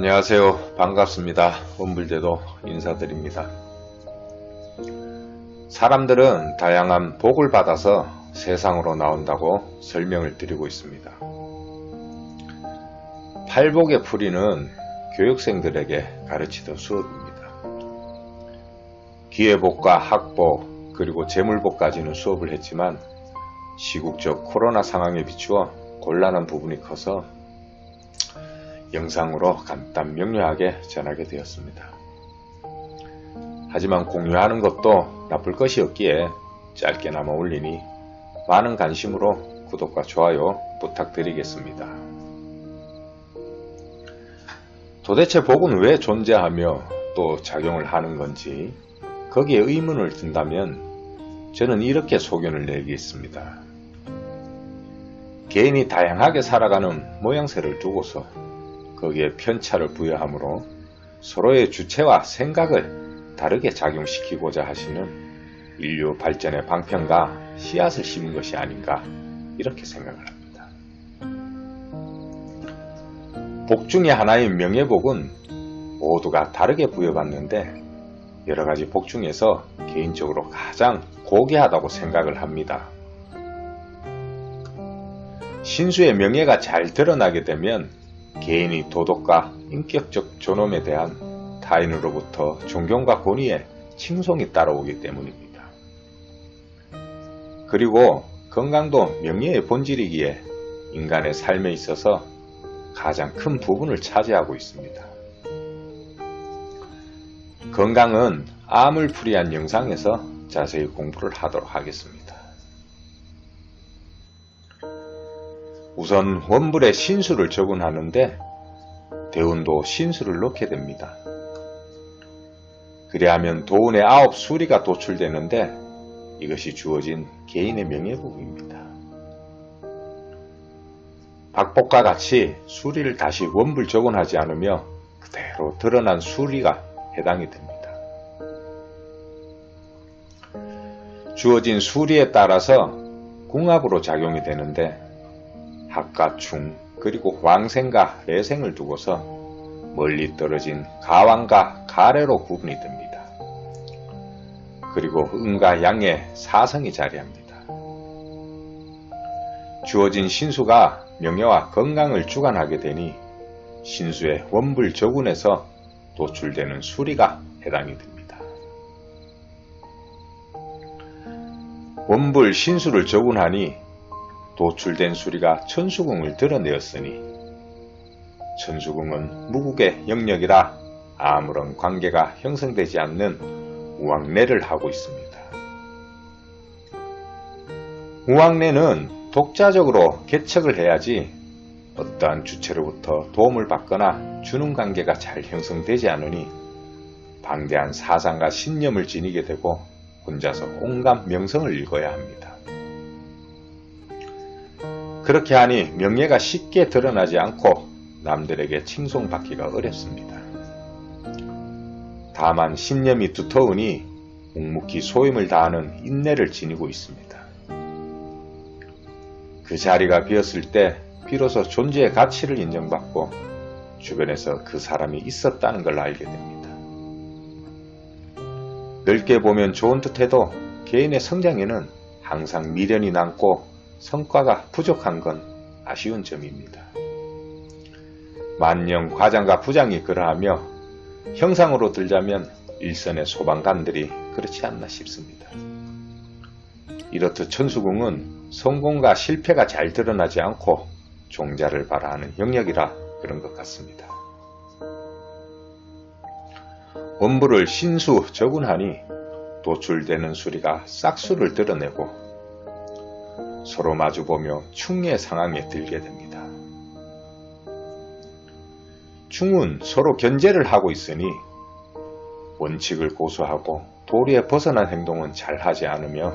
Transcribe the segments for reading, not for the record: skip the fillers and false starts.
안녕하세요. 반갑습니다. 원불대도 인사드립니다. 사람들은 다양한 복을 받아서 세상으로 나온다고 설명을 드리고 있습니다. 팔복의 풀이는 교육생들에게 가르치던 수업입니다. 기회복과 학복 그리고 재물복까지는 수업을 했지만 시국적 코로나 상황에 비추어 곤란한 부분이 커서 영상으로 간단 명료하게 전하게 되었습니다. 하지만 공유하는 것도 나쁠 것이 없기에 짧게나마 올리니 많은 관심으로 구독과 좋아요 부탁드리겠습니다. 도대체 복은 왜 존재하며 또 작용을 하는 건지 거기에 의문을 든다면 저는 이렇게 소견을 내겠습니다. 개인이 다양하게 살아가는 모양새를 두고서 거기에 편차를 부여하므로 서로의 주체와 생각을 다르게 작용시키고자 하시는 인류 발전의 방편과 씨앗을 심은 것이 아닌가 이렇게 생각을 합니다. 복 중에 하나인 명예복은 모두가 다르게 부여받는데 여러가지 복 중에서 개인적으로 가장 고귀하다고 생각을 합니다. 신수의 명예가 잘 드러나게 되면 개인의 도덕과 인격적 존엄에 대한 타인으로부터 존경과 권위에 칭송이 따라오기 때문입니다. 그리고 건강도 명예의 본질이기에 인간의 삶에 있어서 가장 큰 부분을 차지하고 있습니다. 건강은 암을 풀이한 영상에서 자세히 공부를 하도록 하겠습니다. 우선 원불에 신수를 적운하는데 대운도 신수를 넣게 됩니다. 그리하면 도운의 9수리가 도출되는데 이것이 주어진 개인의 명예복입니다. 박복과 같이 수리를 다시 원불 적운하지 않으며 그대로 드러난 수리가 해당이 됩니다. 주어진 수리에 따라서 궁합으로 작용이 되는데 합과 충 그리고 왕생과 내생을 두고서 멀리 떨어진 가왕과 가래로 구분이 됩니다. 그리고 음과 양의 사성이 자리합니다. 주어진 신수가 명예와 건강을 주관하게 되니 신수의 원불 적운에서 도출되는 수리가 해당이 됩니다. 원불 신수를 적운하니 도출된 수리가 천수궁을 드러내었으니 천수궁은 무국의 영역이라 아무런 관계가 형성되지 않는 우왕래를 하고 있습니다. 우왕래는 독자적으로 개척을 해야지 어떠한 주체로부터 도움을 받거나 주는 관계가 잘 형성되지 않으니 방대한 사상과 신념을 지니게 되고 혼자서 온갖 명성을 읽어야 합니다. 그렇게 하니 명예가 쉽게 드러나지 않고 남들에게 칭송받기가 어렵습니다. 다만 신념이 두터우니 묵묵히 소임을 다하는 인내를 지니고 있습니다. 그 자리가 비었을 때 비로소 존재의 가치를 인정받고 주변에서 그 사람이 있었다는 걸 알게 됩니다. 넓게 보면 좋은 듯해도 개인의 성장에는 항상 미련이 남고 성과가 부족한 건 아쉬운 점입니다. 만령 과장과 부장이 그러하며 형상으로 들자면 일선의 소방관들이 그렇지 않나 싶습니다. 이렇듯 천수궁은 성공과 실패가 잘 드러나지 않고 종자를 발하하는 영역이라 그런 것 같습니다. 원불을 신수 적운하니 도출되는 수리가 싹수를 드러내고 서로 마주보며 충의 상황에 들게 됩니다. 충은 서로 견제를 하고 있으니 원칙을 고수하고 도리에 벗어난 행동은 잘하지 않으며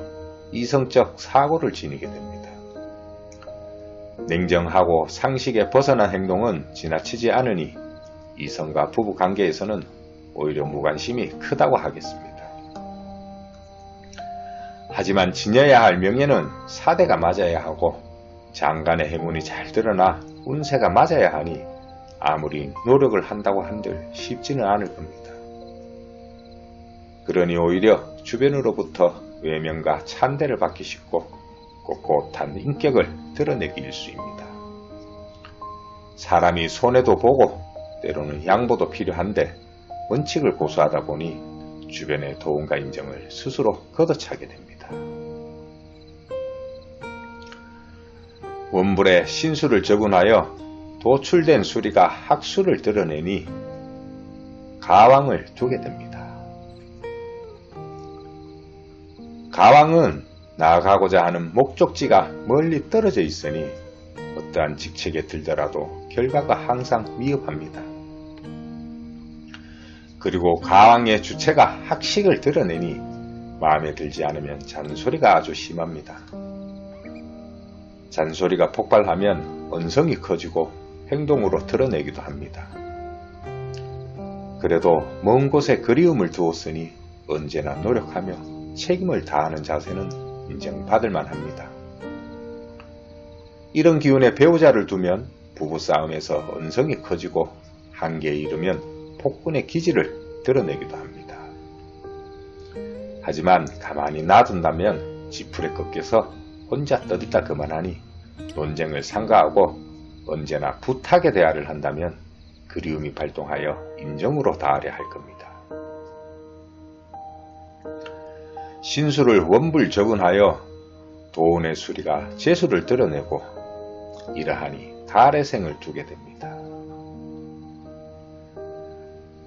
이성적 사고를 지니게 됩니다. 냉정하고 상식에 벗어난 행동은 지나치지 않으니 이성과 부부 관계에서는 오히려 무관심이 크다고 하겠습니다. 하지만 지녀야 할 명예는 사대가 맞아야 하고 장간의 행운이 잘 드러나 운세가 맞아야 하니 아무리 노력을 한다고 한들 쉽지는 않을 겁니다. 그러니 오히려 주변으로부터 외면과 찬대를 받기 쉽고 꼿꼿한 인격을 드러내기 일쑤입니다. 사람이 손해도 보고 때로는 양보도 필요한데 원칙을 고수하다 보니 주변의 도움과 인정을 스스로 걷어차게 됩니다. 원불에 신수를 적운하여 도출된 수리가 학수를 드러내니 가왕을 두게 됩니다. 가왕은 나아가고자 하는 목적지가 멀리 떨어져 있으니 어떠한 직책에 들더라도 결과가 항상 위협합니다. 그리고 가왕의 주체가 학식을 드러내니 마음에 들지 않으면 잔소리가 아주 심합니다. 잔소리가 폭발하면 언성이 커지고 행동으로 드러내기도 합니다. 그래도 먼 곳에 그리움을 두었으니 언제나 노력하며 책임을 다하는 자세는 인정받을 만합니다. 이런 기운의 배우자를 두면 부부싸움에서 언성이 커지고 한계에 이르면 폭군의 기질을 드러내기도 합니다. 하지만 가만히 놔둔다면 지풀에 꺾여서 혼자 떠들다 그만하니 논쟁을 삼가하고 언제나 부탁의 대화를 한다면 그리움이 발동하여 인정으로 다하려 할 겁니다. 신수를 원불 적운하여 도운의 수리가 재수를 드러내고 이러하니 가래생을 두게 됩니다.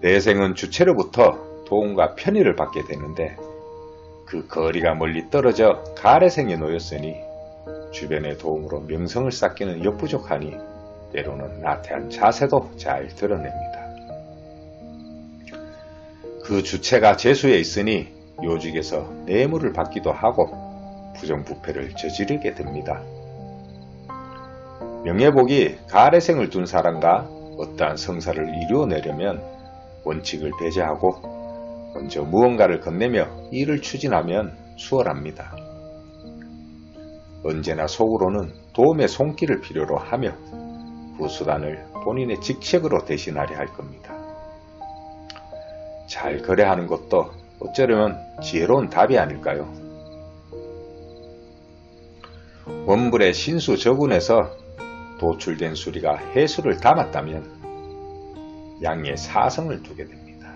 내생은 주체로부터 도움과 편의를 받게 되는데 그 거리가 멀리 떨어져 가래생에 놓였으니 주변의 도움으로 명성을 쌓기는 역부족하니 때로는 나태한 자세도 잘 드러냅니다. 그 주체가 재수에 있으니 요직에서 뇌물을 받기도 하고 부정부패를 저지르게 됩니다. 명예복이 가래생을 둔 사람과 어떠한 성사를 이루어내려면 원칙을 배제하고 먼저 무언가를 건네며 일을 추진하면 수월합니다. 언제나 속으로는 도움의 손길을 필요로 하며 그 수단을 본인의 직책으로 대신하려 할 겁니다. 잘 거래하는 것도 어쩌려면 지혜로운 답이 아닐까요? 원불의 신수 적운에서 도출된 수리가 해수를 담았다면 양의 사성을 두게 됩니다.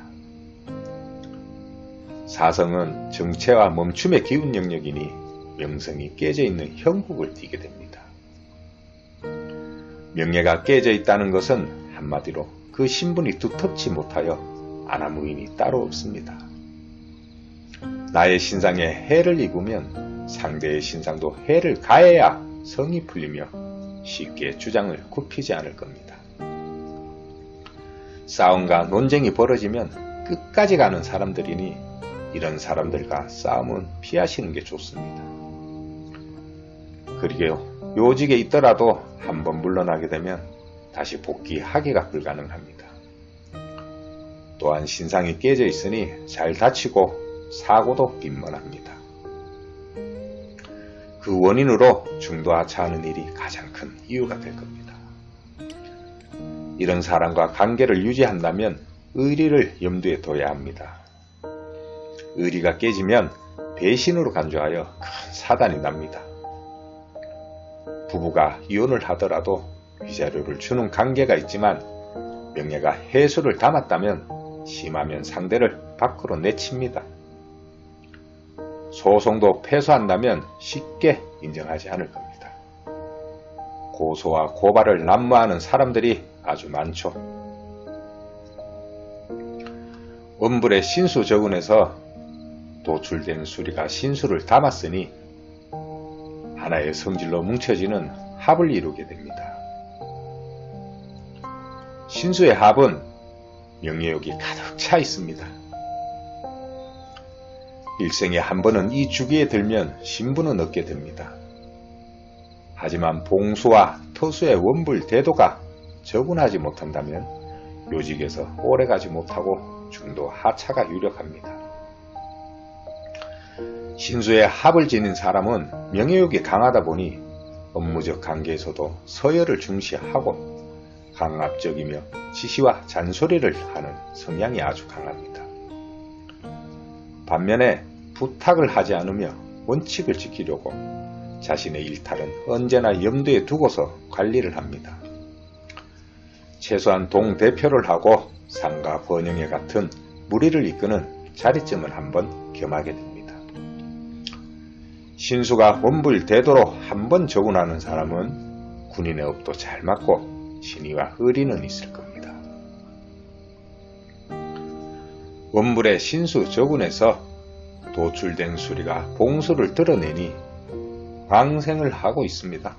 사성은 정체와 멈춤의 기운 영역이니 명성이 깨져 있는 형국을 띠게 됩니다. 명예가 깨져 있다는 것은 한마디로 그 신분이 두텁지 못하여 아나무인이 따로 없습니다. 나의 신상에 해를 입으면 상대의 신상도 해를 가해야 성이 풀리며 쉽게 주장을 굽히지 않을 겁니다. 싸움과 논쟁이 벌어지면 끝까지 가는 사람들이니 이런 사람들과 싸움은 피하시는 게 좋습니다. 그리고 요직에 있더라도 한번 물러나게 되면 다시 복귀하기가 불가능합니다. 또한 신상이 깨져 있으니 잘 다치고 사고도 빈번합니다. 그 원인으로 중도하차하는 일이 가장 큰 이유가 될 겁니다. 이런 사람과 관계를 유지한다면 의리를 염두에 둬야 합니다. 의리가 깨지면 배신으로 간주하여 큰 사단이 납니다. 부부가 이혼을 하더라도 위자료를 주는 관계가 있지만 명예가 해수를 담았다면 심하면 상대를 밖으로 내칩니다. 소송도 패소한다면 쉽게 인정하지 않을 겁니다. 고소와 고발을 난무하는 사람들이 아주 많죠. 원불의 신수 적운에서 도출된 수리가 신수를 담았으니 하나의 성질로 뭉쳐지는 합을 이루게 됩니다. 신수의 합은 명예욕이 가득 차 있습니다. 일생에 한 번은 이 주기에 들면 신분은 얻게 됩니다. 하지만 봉수와 터수의 원불 대도가 적운하지 못한다면 요직에서 오래가지 못하고 중도 하차가 유력합니다. 신수의 합을 지닌 사람은 명예욕이 강하다 보니 업무적 관계에서도 서열을 중시하고 강압적이며 지시와 잔소리를 하는 성향이 아주 강합니다. 반면에 부탁을 하지 않으며 원칙을 지키려고 자신의 일탈은 언제나 염두에 두고서 관리를 합니다. 최소한 동대표를 하고 상가 번영회 같은 무리를 이끄는 자리쯤은 한번 겸하게 됩니다. 신수가 원불대도로 한번 적운하는 사람은 군인의 업도 잘 맞고 신의와 의리는 있을 겁니다. 원불의 신수 적운에서 도출된 수리가 봉수를 드러내니 광생을 하고 있습니다.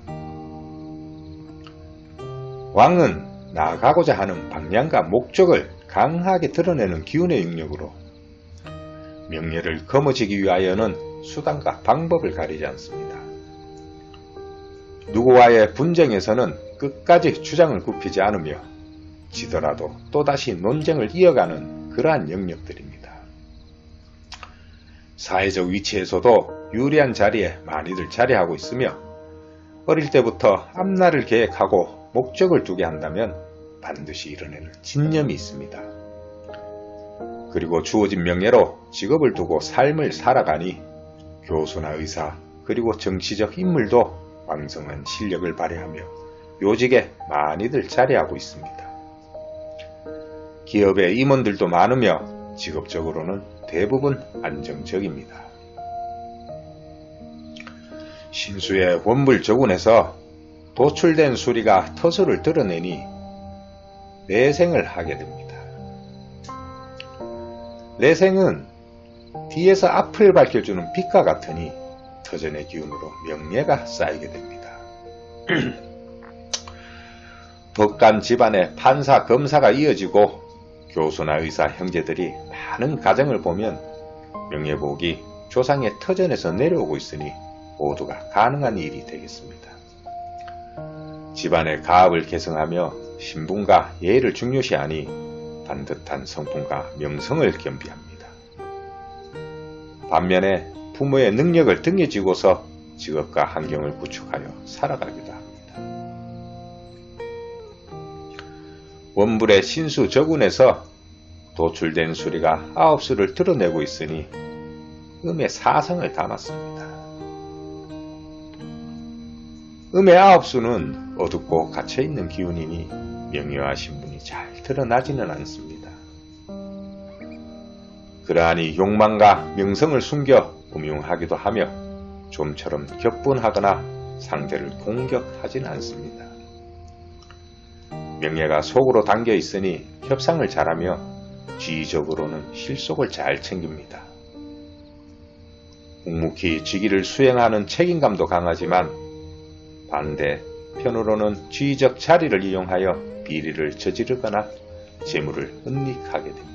왕은 나아가고자 하는 방향과 목적을 강하게 드러내는 기운의 영역으로 명예를 거머쥐기 위하여는 수단과 방법을 가리지 않습니다. 누구와의 분쟁에서는 끝까지 주장을 굽히지 않으며 지더라도 또다시 논쟁을 이어가는 그러한 영역들입니다. 사회적 위치에서도 유리한 자리에 많이들 자리하고 있으며 어릴 때부터 앞날을 계획하고 목적을 두게 한다면 반드시 이뤄내는 집념이 있습니다. 그리고 주어진 명예로 직업을 두고 삶을 살아가니 교수나 의사 그리고 정치적 인물도 왕성한 실력을 발휘하며 요직에 많이들 자리하고 있습니다. 기업의 임원들도 많으며 직업적으로는 대부분 안정적입니다. 신수의 원불적운에서 도출된 수리가 터수를 드러내니 내생을 하게 됩니다. 내생은 뒤에서 앞을 밝혀주는 빛과 같으니 터전의 기운으로 명예가 쌓이게 됩니다. 법관 집안에 판사, 검사가 이어지고 교수나 의사, 형제들이 많은 가정을 보면 명예복이 조상의 터전에서 내려오고 있으니 모두가 가능한 일이 되겠습니다. 집안의 가업을 개성하며 신분과 예의를 중요시하니 반듯한 성품과 명성을 겸비합니다. 반면에 부모의 능력을 등에 지고서 직업과 환경을 구축하여 살아가기도 합니다. 원불의 신수 적운에서 도출된 수리가 9수를 드러내고 있으니 음의 사성을 담았습니다. 음의 9수는 어둡고 갇혀있는 기운이니 명예와 신분이 잘 드러나지는 않습니다. 그러하니 욕망과 명성을 숨겨 음흉하기도 하며 좀처럼 격분하거나 상대를 공격하지는 않습니다. 명예가 속으로 담겨 있으니 협상을 잘하며 지휘적으로는 실속을 잘 챙깁니다. 묵묵히 직위를 수행하는 책임감도 강하지만 반대편으로는 지휘적 자리를 이용하여 비리를 저지르거나 재물을 은닉하게 됩니다.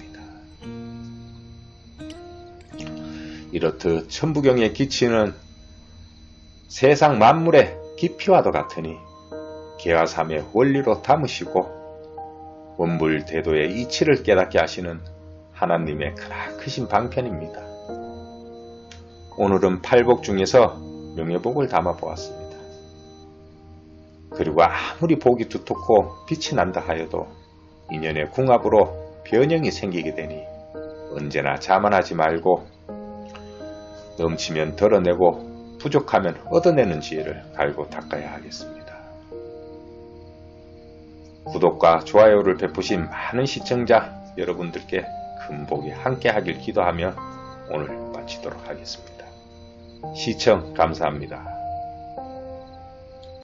이렇듯 천부경의 기치는 세상 만물의 깊이와도 같으니 개화삼의 원리로 담으시고 원불대도의 이치를 깨닫게 하시는 하나님의 크나크신 방편입니다. 오늘은 팔복 중에서 명예복을 담아보았습니다. 그리고 아무리 복이 두텁고 빛이 난다 하여도 인연의 궁합으로 변형이 생기게 되니 언제나 자만하지 말고 넘치면 덜어내고 부족하면 얻어내는 지혜를 갈고 닦아야 하겠습니다. 구독과 좋아요를 베푸신 많은 시청자 여러분들께 큰 복이 함께하길 기도하며 오늘 마치도록 하겠습니다. 시청 감사합니다.